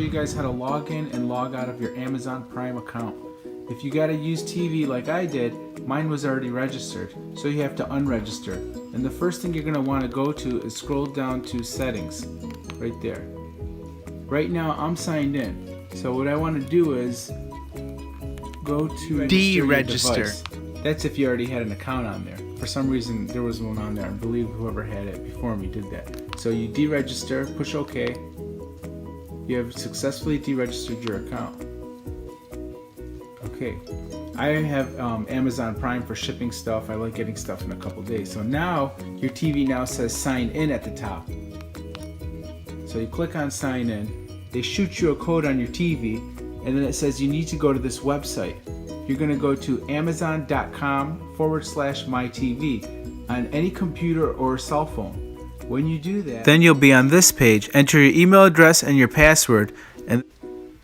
you guys how to log in and log out of your Amazon Prime account. If you gotta use TV like I did, mine was already registered, so you have to unregister. And the first thing you're gonna wanna go to is scroll down to settings, right there. Right now I'm signed in, so what I wanna do is go to deregister. That's if you already had an account on there. For some reason there was one on there. I believe whoever had it before me did that. So you deregister, push OK. You have successfully deregistered your account. Okay, I have Amazon Prime for shipping stuff. I like getting stuff in a couple days. So now your TV now says sign in at the top. So you click on sign in. They shoot you a code on your TV, and then it says you need to go to this website. You're going to go to amazon.com/mytv on any computer or cell phone. When you do that, then you'll be on this page. Enter your email address and your password, and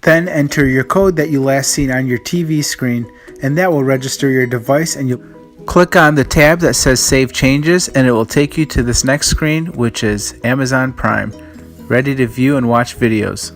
then enter your code that you last seen on your TV screen, and that will register your device. And you'll click on the tab that says Save Changes, and it will take you to this next screen, which is Amazon Prime, ready to view and watch videos.